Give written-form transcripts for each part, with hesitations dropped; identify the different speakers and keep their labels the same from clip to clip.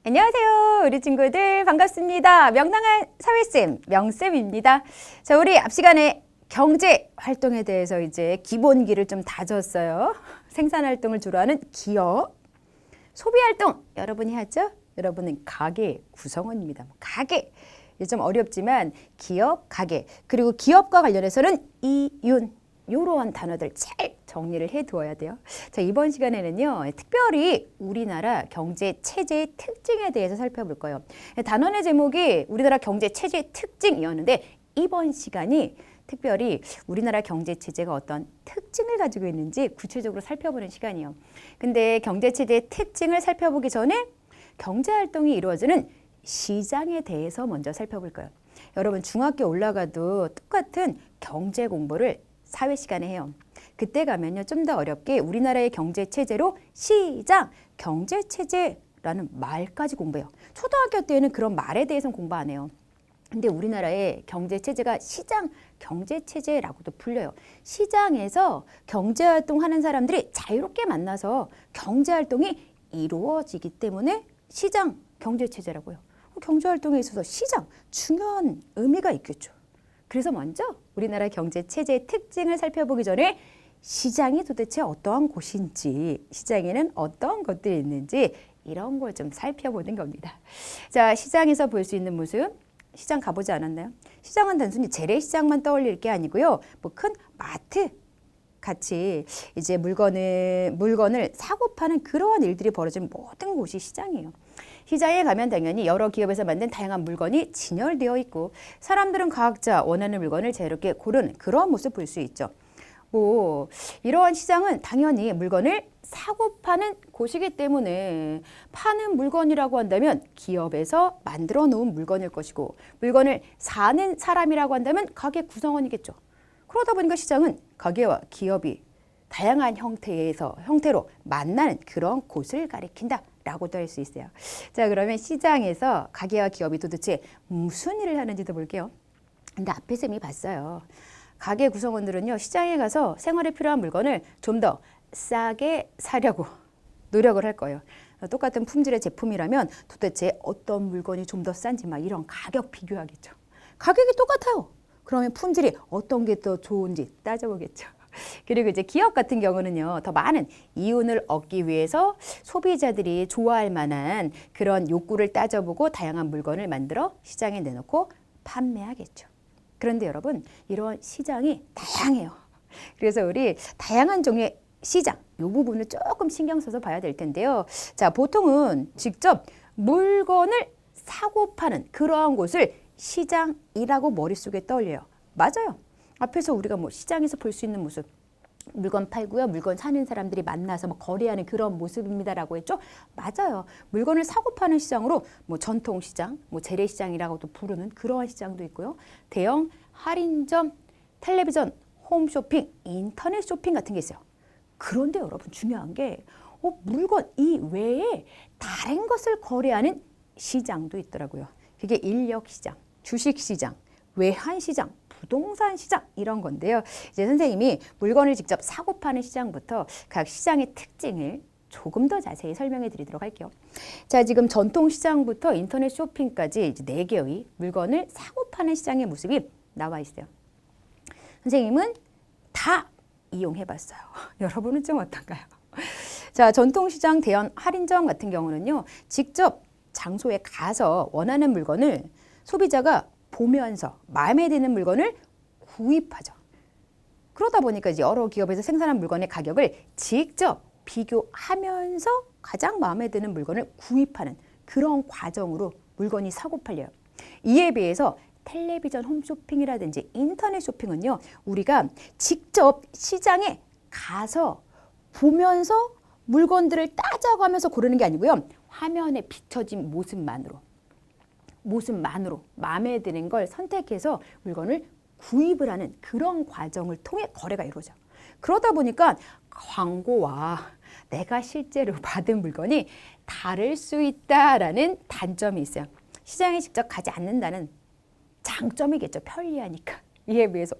Speaker 1: 안녕하세요. 우리 친구들 반갑습니다. 명랑한 사회쌤, 명쌤입니다. 자, 우리 앞 시간에 경제 활동에 대해서 이제 기본기를 좀 다졌어요. 생산 활동을 주로 하는 기업, 소비 활동 여러분이 하죠? 여러분은 가게 구성원입니다. 가게. 좀 어렵지만 기업, 가게, 그리고 기업과 관련해서는 이윤, 이러한 단어들 잘 정리를 해두어야 돼요. 자, 이번 시간에는요, 특별히 우리나라 경제 체제의 특징에 대해서 살펴볼 거예요. 단원의 제목이 우리나라 경제 체제의 특징이었는데 이번 시간이 특별히 우리나라 경제 체제가 어떤 특징을 가지고 있는지 구체적으로 살펴보는 시간이에요. 근데 경제 체제의 특징을 살펴보기 전에 경제 활동이 이루어지는 시장에 대해서 먼저 살펴볼 거예요. 여러분 중학교 올라가도 똑같은 경제 공부를 사회 시간에 해요. 그때 가면요 좀 더 어렵게 우리나라의 경제 체제로 시장, 경제 체제라는 말까지 공부해요. 초등학교 때는 그런 말에 대해서는 공부 안 해요. 근데 우리나라의 경제 체제가 시장 경제 체제라고도 불려요. 시장에서 경제 활동하는 사람들이 자유롭게 만나서 경제 활동이 이루어지기 때문에 시장 경제 체제라고요. 경제 활동에 있어서 시장 중요한 의미가 있겠죠. 그래서 먼저 우리나라 경제 체제의 특징을 살펴보기 전에 시장이 도대체 어떠한 곳인지, 시장에는 어떤 것들이 있는지 이런 걸 좀 살펴보는 겁니다. 자, 시장에서 볼 수 있는 모습, 시장 가보지 않았나요? 시장은 단순히 재래시장만 떠올릴 게 아니고요. 뭐 큰 마트 같이 이제 물건을 사고 파는 그러한 일들이 벌어지는 모든 곳이 시장이에요. 시장에 가면 당연히 여러 기업에서 만든 다양한 물건이 진열되어 있고 사람들은 각자 원하는 물건을 자유롭게 고르는 그런 모습 볼 수 있죠. 뭐 이러한 시장은 당연히 물건을 사고 파는 곳이기 때문에 파는 물건이라고 한다면 기업에서 만들어 놓은 물건일 것이고 물건을 사는 사람이라고 한다면 가게 구성원이겠죠. 그러다 보니까 시장은 가게와 기업이 다양한 형태로 만나는 그런 곳을 가리킨다 라고도 할 수 있어요. 자, 그러면 시장에서 가게와 기업이 도대체 무슨 일을 하는지도 볼게요. 근데 앞에서 이미 봤어요. 가게 구성원들은요, 시장에 가서 생활에 필요한 물건을 좀 더 싸게 사려고 노력을 할 거예요. 똑같은 품질의 제품이라면 도대체 어떤 물건이 좀 더 싼지 막 이런 가격 비교하겠죠. 가격이 똑같아요. 그러면 품질이 어떤 게 더 좋은지 따져보겠죠. 그리고 이제 기업 같은 경우는요, 더 많은 이윤을 얻기 위해서 소비자들이 좋아할 만한 그런 욕구를 따져보고 다양한 물건을 만들어 시장에 내놓고 판매하겠죠. 그런데 여러분, 이런 시장이 다양해요. 그래서 우리 다양한 종류의 시장, 이 부분을 조금 신경 써서 봐야 될 텐데요. 자, 보통은 직접 물건을 사고 파는 그러한 곳을 시장이라고 머릿속에 떠올려요. 맞아요. 앞에서 우리가 뭐 시장에서 볼 수 있는 모습, 물건 팔고요, 물건 사는 사람들이 만나서 뭐 거래하는 그런 모습입니다라고 했죠. 맞아요. 물건을 사고 파는 시장으로 뭐 전통시장, 뭐 재래시장이라고도 부르는 그러한 시장도 있고요. 대형 할인점, 텔레비전, 홈쇼핑, 인터넷 쇼핑 같은 게 있어요. 그런데 여러분 중요한 게 물건 이외에 다른 것을 거래하는 시장도 있더라고요. 그게 인력시장, 주식시장, 외환시장, 부동산 시장 이런 건데요. 이제 선생님이 물건을 직접 사고 파는 시장부터 각 시장의 특징을 조금 더 자세히 설명해 드리도록 할게요. 자, 지금 전통 시장부터 인터넷 쇼핑까지 이제 4개의 물건을 사고 파는 시장의 모습이 나와 있어요. 선생님은 다 이용해 봤어요. 여러분은 좀 어떤가요? 자, 전통 시장 대형 할인점 같은 경우는요. 직접 장소에 가서 원하는 물건을 소비자가 보면서 마음에 드는 물건을 구입하죠. 그러다 보니까 이제 여러 기업에서 생산한 물건의 가격을 직접 비교하면서 가장 마음에 드는 물건을 구입하는 그런 과정으로 물건이 사고 팔려요. 이에 비해서 텔레비전 홈쇼핑이라든지 인터넷 쇼핑은요, 우리가 직접 시장에 가서 보면서 물건들을 따져가면서 고르는 게 아니고요, 화면에 비춰진 모습만으로 마음에 드는 걸 선택해서 물건을 구입을 하는 그런 과정을 통해 거래가 이루어져. 그러다 보니까 광고와 내가 실제로 받은 물건이 다를 수 있다라는 단점이 있어요. 시장에 직접 가지 않는다는 장점이겠죠. 편리하니까. 이에 비해서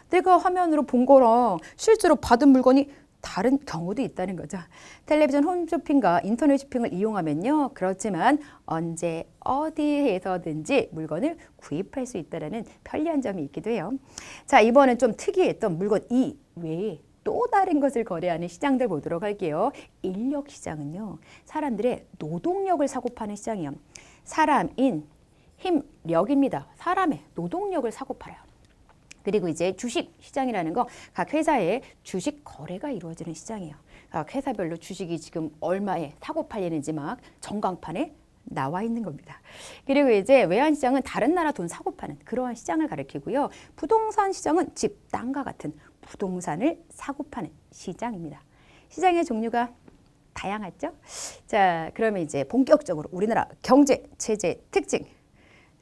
Speaker 1: 내가 화면으로 본 거랑 실제로 받은 물건이 다른 경우도 있다는 거죠. 텔레비전 홈쇼핑과 인터넷 쇼핑을 이용하면요. 그렇지만 언제 어디에서든지 물건을 구입할 수 있다는 편리한 점이 있기도 해요. 자, 이번엔 좀 특이했던 물건 이 외에 또 다른 것을 거래하는 시장들 보도록 할게요. 인력 시장은요. 사람들의 노동력을 사고 파는 시장이에요. 사람인 힘력입니다. 사람의 노동력을 사고 팔아요. 그리고 이제 주식 시장이라는 거 각 회사의 주식 거래가 이루어지는 시장이에요. 각 회사별로 주식이 지금 얼마에 사고 팔리는지 막 전광판에 나와 있는 겁니다. 그리고 이제 외환 시장은 다른 나라 돈 사고 파는 그러한 시장을 가리키고요. 부동산 시장은 집, 땅과 같은 부동산을 사고 파는 시장입니다. 시장의 종류가 다양하죠? 자, 그러면 이제 본격적으로 우리나라 경제 체제 특징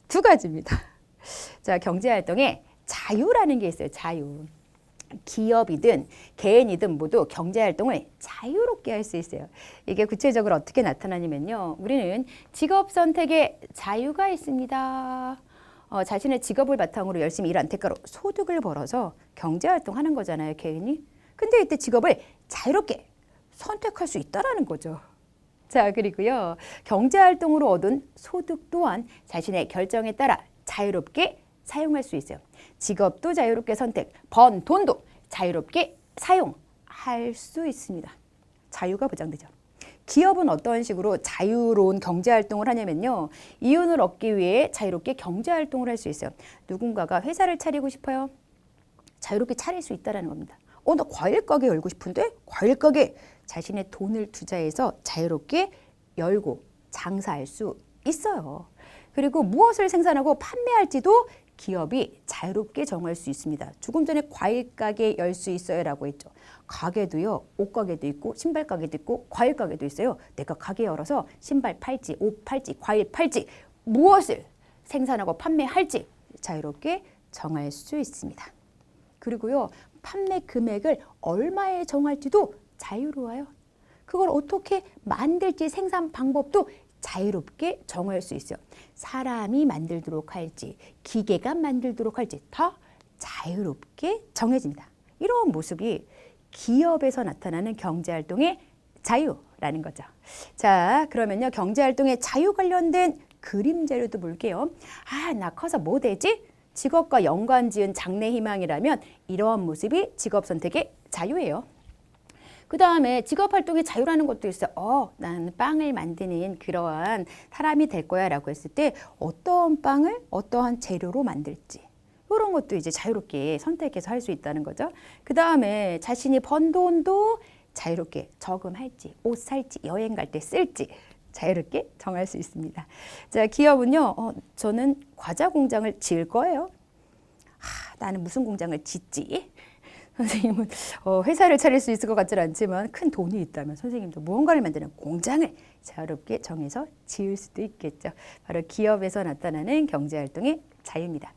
Speaker 1: 두 가지입니다. 자, 경제 활동에 자유라는 게 있어요. 자유. 기업이든 개인이든 모두 경제 활동을 자유롭게 할 수 있어요. 이게 구체적으로 어떻게 나타나냐면요. 우리는 직업 선택의 자유가 있습니다. 자신의 직업을 바탕으로 열심히 일한 대가로 소득을 벌어서 경제 활동하는 거잖아요. 개인이. 근데 이때 직업을 자유롭게 선택할 수 있다라는 거죠. 자, 그리고요. 경제 활동으로 얻은 소득 또한 자신의 결정에 따라 자유롭게 사용할 수 있어요. 직업도 자유롭게 선택, 번 돈도 자유롭게 사용할 수 있습니다. 자유가 보장되죠. 기업은 어떤 식으로 자유로운 경제 활동을 하냐면요. 이윤을 얻기 위해 자유롭게 경제 활동을 할 수 있어요. 누군가가 회사를 차리고 싶어요. 자유롭게 차릴 수 있다는 겁니다. 나 과일 가게 열고 싶은데? 과일 가게 자신의 돈을 투자해서 자유롭게 열고 장사할 수 있어요. 그리고 무엇을 생산하고 판매할지도 기업이 자유롭게 정할 수 있습니다. 조금 전에 과일 가게 열 수 있어요라고 했죠. 가게도요. 옷 가게도 있고 신발 가게도 있고 과일 가게도 있어요. 내가 가게 열어서 신발 팔지, 옷 팔지, 과일 팔지 무엇을 생산하고 판매할지 자유롭게 정할 수 있습니다. 그리고요. 판매 금액을 얼마에 정할지도 자유로워요. 그걸 어떻게 만들지 생산 방법도 자유롭게 정할 수 있어요. 사람이 만들도록 할지 기계가 만들도록 할지 다 자유롭게 정해집니다. 이런 모습이 기업에서 나타나는 경제활동의 자유라는 거죠. 자, 그러면요. 경제활동의 자유 관련된 그림 자료도 볼게요. 나 커서 뭐 되지? 직업과 연관지은 장래희망이라면 이러한 모습이 직업 선택의 자유예요. 그 다음에 직업 활동의 자유라는 것도 있어요. 나는 빵을 만드는 그러한 사람이 될 거야 라고 했을 때 어떠한 빵을 어떠한 재료로 만들지 이런 것도 이제 자유롭게 선택해서 할 수 있다는 거죠. 그 다음에 자신이 번 돈도 자유롭게 저금할지 옷 살지 여행 갈 때 쓸지 자유롭게 정할 수 있습니다. 자, 기업은요. 저는 과자 공장을 지을 거예요. 나는 무슨 공장을 짓지? 선생님은 회사를 차릴 수 있을 것 같지는 않지만 큰 돈이 있다면 선생님도 무언가를 만드는 공장을 자유롭게 정해서 지을 수도 있겠죠. 바로 기업에서 나타나는 경제활동의 자유입니다.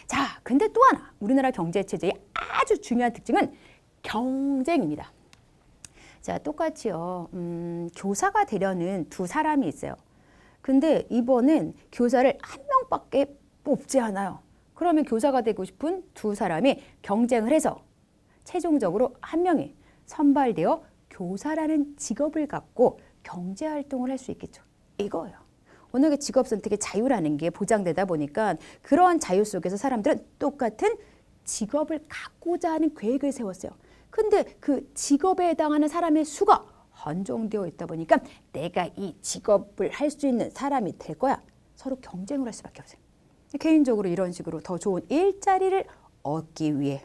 Speaker 1: 자, 근데 또 하나 우리나라 경제체제의 아주 중요한 특징은 경쟁입니다. 자, 똑같이요. 교사가 되려는 두 사람이 있어요. 근데 이번엔 교사를 한 명밖에 뽑지 않아요. 그러면 교사가 되고 싶은 두 사람이 경쟁을 해서 최종적으로 한 명이 선발되어 교사라는 직업을 갖고 경제활동을 할 수 있겠죠. 이거예요. 워낙에 직업 선택의 자유라는 게 보장되다 보니까 그러한 자유 속에서 사람들은 똑같은 직업을 갖고자 하는 계획을 세웠어요. 근데 그 직업에 해당하는 사람의 수가 한정되어 있다 보니까 내가 이 직업을 할 수 있는 사람이 될 거야. 서로 경쟁을 할 수밖에 없어요. 개인적으로 이런 식으로 더 좋은 일자리를 얻기 위해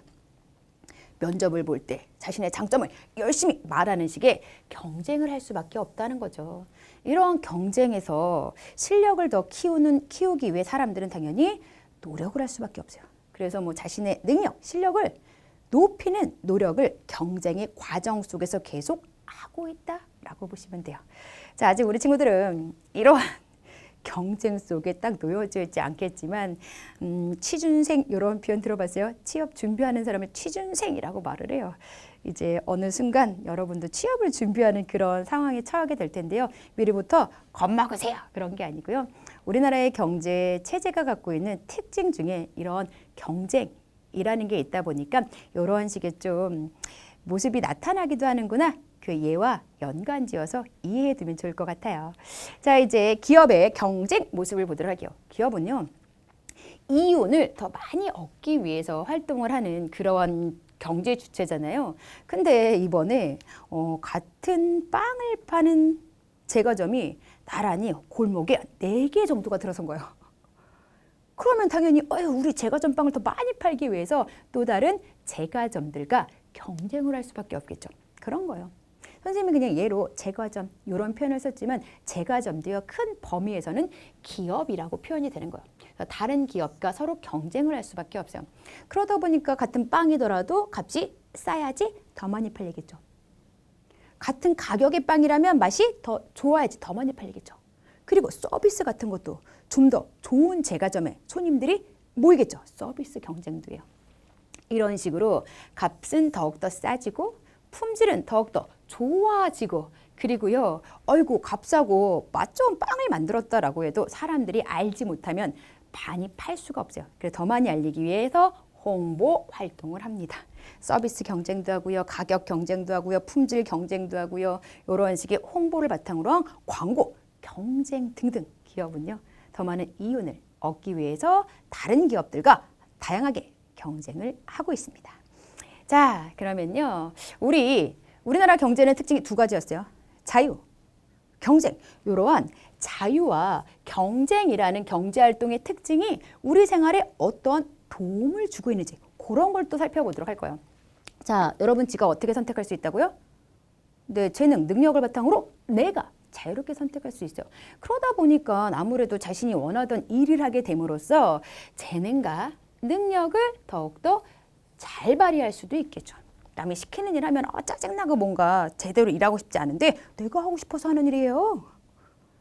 Speaker 1: 면접을 볼 때 자신의 장점을 열심히 말하는 식의 경쟁을 할 수밖에 없다는 거죠. 이러한 경쟁에서 실력을 더 키우기 위해 사람들은 당연히 노력을 할 수밖에 없어요. 그래서 뭐 자신의 능력, 실력을 높이는 노력을 경쟁의 과정 속에서 계속 하고 있다라고 보시면 돼요. 자, 아직 우리 친구들은 이러한 경쟁 속에 딱 놓여져 있지 않겠지만 취준생 이런 표현 들어봤어요? 취업 준비하는 사람을 취준생이라고 말을 해요. 이제 어느 순간 여러분도 취업을 준비하는 그런 상황에 처하게 될 텐데요. 미리부터 겁먹으세요. 그런 게 아니고요. 우리나라의 경제 체제가 갖고 있는 특징 중에 이런 경쟁이라는 게 있다 보니까 이런 식의 좀 모습이 나타나기도 하는구나. 그 예와 연관지어서 이해해두면 좋을 것 같아요. 자, 이제 기업의 경쟁 모습을 보도록 할게요. 기업은요, 이윤을 더 많이 얻기 위해서 활동을 하는 그런 경제 주체잖아요. 근데 이번에 같은 빵을 파는 제과점이 나란히 골목에 4개 정도가 들어선 거예요. 그러면 당연히 우리 제과점 빵을 더 많이 팔기 위해서 또 다른 제과점들과 경쟁을 할 수밖에 없겠죠. 그런 거예요. 선생님이 그냥 예로 제과점 이런 표현을 썼지만 제과점도요, 큰 범위에서는 기업이라고 표현이 되는 거예요. 다른 기업과 서로 경쟁을 할 수밖에 없어요. 그러다 보니까 같은 빵이더라도 값이 싸야지 더 많이 팔리겠죠. 같은 가격의 빵이라면 맛이 더 좋아야지 더 많이 팔리겠죠. 그리고 서비스 같은 것도 좀 더 좋은 제과점에 손님들이 모이겠죠. 서비스 경쟁도 해요. 이런 식으로 값은 더욱더 싸지고 품질은 더욱더 좋아지고, 그리고요, 어이구 값싸고 맛 좋은 빵을 만들었다라고 해도 사람들이 알지 못하면 많이 팔 수가 없어요. 그래서 더 많이 알리기 위해서 홍보 활동을 합니다. 서비스 경쟁도 하고요, 가격 경쟁도 하고요, 품질 경쟁도 하고요, 이런 식의 홍보를 바탕으로 한 광고 경쟁 등등, 기업은요 더 많은 이윤을 얻기 위해서 다른 기업들과 다양하게 경쟁을 하고 있습니다. 자, 그러면요, 우리나라 경제는 특징이 2가지였어요. 자유, 경쟁. 이러한 자유와 경쟁이라는 경제활동의 특징이 우리 생활에 어떠한 도움을 주고 있는지, 그런 걸 또 살펴보도록 할 거예요. 자, 여러분 지가 어떻게 선택할 수 있다고요? 내 재능, 능력을 바탕으로 내가 자유롭게 선택할 수 있어요. 그러다 보니까 아무래도 자신이 원하던 일을 하게 됨으로써 재능과 능력을 더욱더 잘 발휘할 수도 있겠죠. 남이 시키는 일 하면 짜증나고 뭔가 제대로 일하고 싶지 않은데 내가 하고 싶어서 하는 일이에요.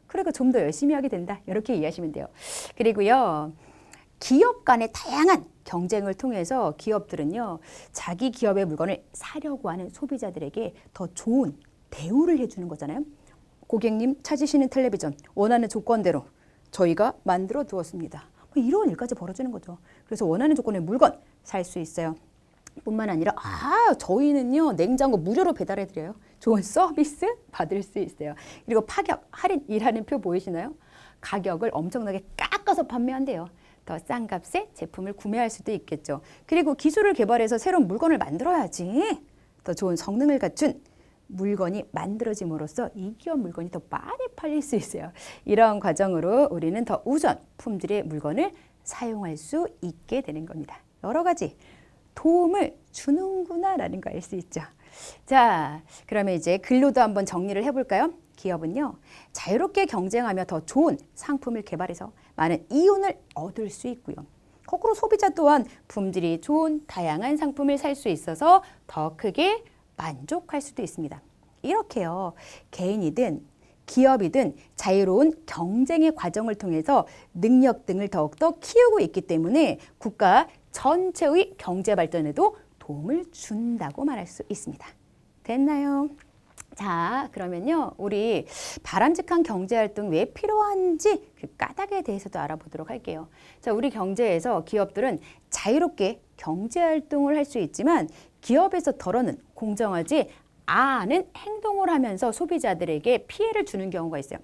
Speaker 1: 그러니까 좀 더 열심히 하게 된다. 이렇게 이해하시면 돼요. 그리고요, 기업 간의 다양한 경쟁을 통해서 기업들은요, 자기 기업의 물건을 사려고 하는 소비자들에게 더 좋은 대우를 해주는 거잖아요. 고객님 찾으시는 텔레비전 원하는 조건대로 저희가 만들어 두었습니다. 이런 일까지 벌어지는 거죠. 그래서 원하는 조건의 물건 살 수 있어요. 뿐만 아니라 저희는요, 냉장고 무료로 배달해 드려요. 좋은 서비스 받을 수 있어요. 그리고 파격 할인이라는 표 보이시나요? 가격을 엄청나게 깎아서 판매한대요. 더 싼 값에 제품을 구매할 수도 있겠죠. 그리고 기술을 개발해서 새로운 물건을 만들어야지 더 좋은 성능을 갖춘 물건이 만들어짐으로써 이 기업 물건이 더 많이 팔릴 수 있어요. 이런 과정으로 우리는 더 우선 품질의 물건을 사용할 수 있게 되는 겁니다. 여러 가지 도움을 주는구나라는 걸 알 수 있죠. 자, 그러면 이제 글로도 한번 정리를 해볼까요? 기업은요, 자유롭게 경쟁하며 더 좋은 상품을 개발해서 많은 이윤을 얻을 수 있고요. 거꾸로 소비자 또한 품질이 좋은 다양한 상품을 살 수 있어서 더 크게 만족할 수도 있습니다. 이렇게요, 개인이든 기업이든 자유로운 경쟁의 과정을 통해서 능력 등을 더욱더 키우고 있기 때문에 국가 전체의 경제 발전에도 도움을 준다고 말할 수 있습니다. 됐나요? 자, 그러면요, 우리 바람직한 경제활동 왜 필요한지 그 까닭에 대해서도 알아보도록 할게요. 자, 우리 경제에서 기업들은 자유롭게 경제활동을 할 수 있지만 기업에서 덜어는 공정하지 않은 행동을 하면서 소비자들에게 피해를 주는 경우가 있어요.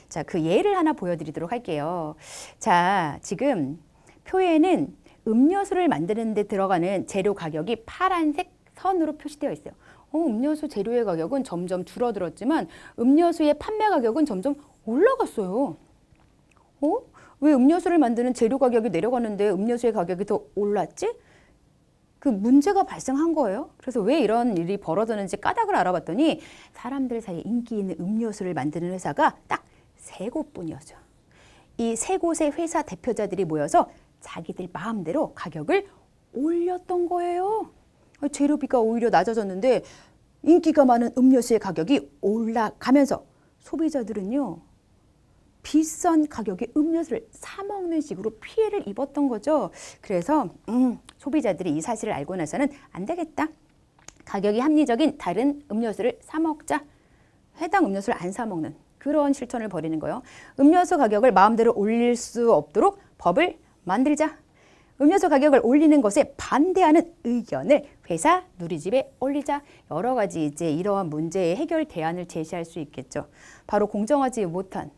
Speaker 1: 자, 그 예를 하나 보여드리도록 할게요. 자, 지금 표에는 음료수를 만드는 데 들어가는 재료 가격이 파란색 선으로 표시되어 있어요. 음료수 재료의 가격은 점점 줄어들었지만 음료수의 판매 가격은 점점 올라갔어요. 왜 음료수를 만드는 재료 가격이 내려가는데 음료수의 가격이 더 올랐지? 그 문제가 발생한 거예요. 그래서 왜 이런 일이 벌어졌는지 까닭을 알아봤더니 사람들 사이에 인기 있는 음료수를 만드는 회사가 딱 3곳뿐이었죠. 이 3곳의 회사 대표자들이 모여서 자기들 마음대로 가격을 올렸던 거예요. 재료비가 오히려 낮아졌는데 인기가 많은 음료수의 가격이 올라가면서 소비자들은요, 비싼 가격의 음료수를 사 먹는 식으로 피해를 입었던 거죠. 그래서 소비자들이 이 사실을 알고 나서는 안 되겠다. 가격이 합리적인 다른 음료수를 사 먹자. 해당 음료수를 안 사 먹는 그런 실천을 벌이는 거예요. 음료수 가격을 마음대로 올릴 수 없도록 법을 만들자. 음료수 가격을 올리는 것에 반대하는 의견을 회사 누리집에 올리자 여러 가지 이제 이러한 문제의 해결 대안을 제시할 수 있겠죠. 바로 공정하지 못한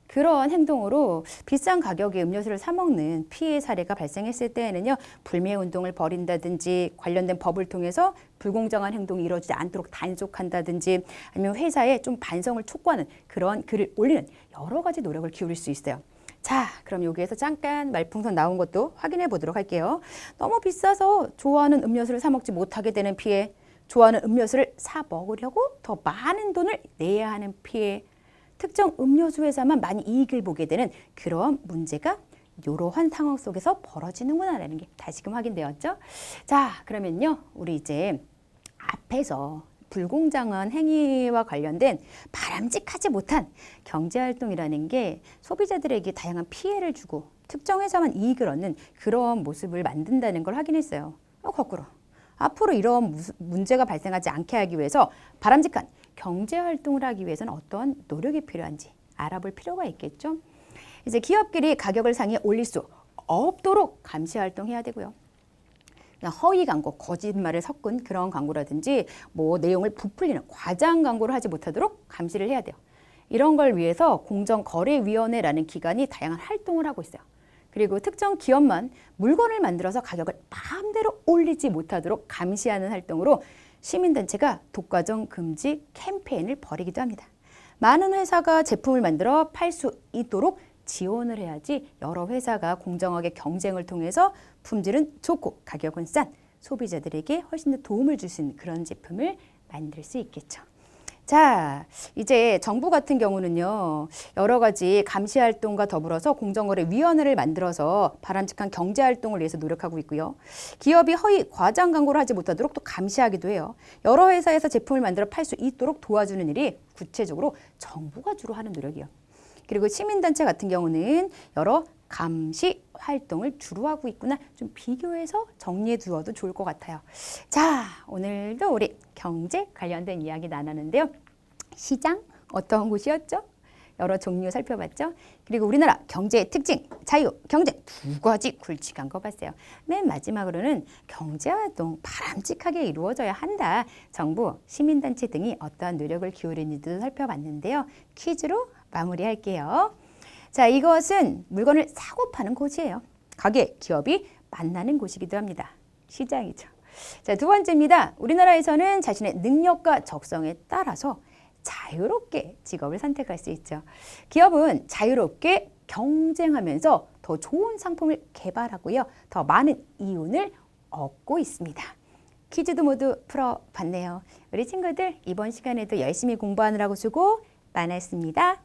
Speaker 1: 그런 행동으로 비싼 가격의 음료수를 사 먹는 피해 사례가 발생했을 때에는요, 불매 운동을 벌인다든지 관련된 법을 통해서 불공정한 행동이 이루어지지 않도록 단속한다든지 아니면 회사에 좀 반성을 촉구하는 그런 글을 올리는 여러 가지 노력을 기울일 수 있어요. 자, 그럼 여기에서 잠깐 말풍선 나온 것도 확인해 보도록 할게요. 너무 비싸서 좋아하는 음료수를 사 먹지 못하게 되는 피해, 좋아하는 음료수를 사 먹으려고 더 많은 돈을 내야 하는 피해, 특정 음료수 회사만 많이 이익을 보게 되는 그런 문제가 이러한 상황 속에서 벌어지는구나라는 게 다시금 확인되었죠. 자, 그러면요, 우리 이제 앞에서 불공정한 행위와 관련된 바람직하지 못한 경제활동이라는 게 소비자들에게 다양한 피해를 주고 특정 회사만 이익을 얻는 그런 모습을 만든다는 걸 확인했어요. 거꾸로 앞으로 이런 문제가 발생하지 않게 하기 위해서 바람직한 경제활동을 하기 위해서는 어떤 노력이 필요한지 알아볼 필요가 있겠죠. 이제 기업끼리 가격을 상위에 올릴 수 없도록 감시활동해야 되고요. 허위 광고, 거짓말을 섞은 그런 광고라든지 뭐 내용을 부풀리는 과장 광고를 하지 못하도록 감시를 해야 돼요. 이런 걸 위해서 공정거래위원회라는 기관이 다양한 활동을 하고 있어요. 그리고 특정 기업만 물건을 만들어서 가격을 마음대로 올리지 못하도록 감시하는 활동으로 시민단체가 독과점 금지 캠페인을 벌이기도 합니다. 많은 회사가 제품을 만들어 팔 수 있도록 지원을 해야지 여러 회사가 공정하게 경쟁을 통해서 품질은 좋고 가격은 싼 소비자들에게 훨씬 더 도움을 줄 수 있는 그런 제품을 만들 수 있겠죠. 자, 이제 정부 같은 경우는요, 여러 가지 감시 활동과 더불어서 공정거래위원회를 만들어서 바람직한 경제 활동을 위해서 노력하고 있고요. 기업이 허위 과장 광고를 하지 못하도록 또 감시하기도 해요. 여러 회사에서 제품을 만들어 팔 수 있도록 도와주는 일이 구체적으로 정부가 주로 하는 노력이에요. 그리고 시민단체 같은 경우는 여러 감시 활동을 주로 하고 있구나. 좀 비교해서 정리해 두어도 좋을 것 같아요. 자, 오늘도 우리 경제 관련된 이야기 나눴는데요. 시장 어떤 곳이었죠? 여러 종류 살펴봤죠? 그리고 우리나라 경제의 특징, 자유, 경쟁 두 가지 굵직한 거 봤어요. 맨 마지막으로는 경제활동 바람직하게 이루어져야 한다. 정부, 시민단체 등이 어떠한 노력을 기울이는지도 살펴봤는데요. 퀴즈로 마무리할게요. 자, 이것은 물건을 사고 파는 곳이에요. 가게, 기업이 만나는 곳이기도 합니다. 시장이죠. 자, 두 번째입니다. 우리나라에서는 자신의 능력과 적성에 따라서 자유롭게 직업을 선택할 수 있죠. 기업은 자유롭게 경쟁하면서 더 좋은 상품을 개발하고요. 더 많은 이윤을 얻고 있습니다. 퀴즈도 모두 풀어봤네요. 우리 친구들 이번 시간에도 열심히 공부하느라고 수고 많았습니다.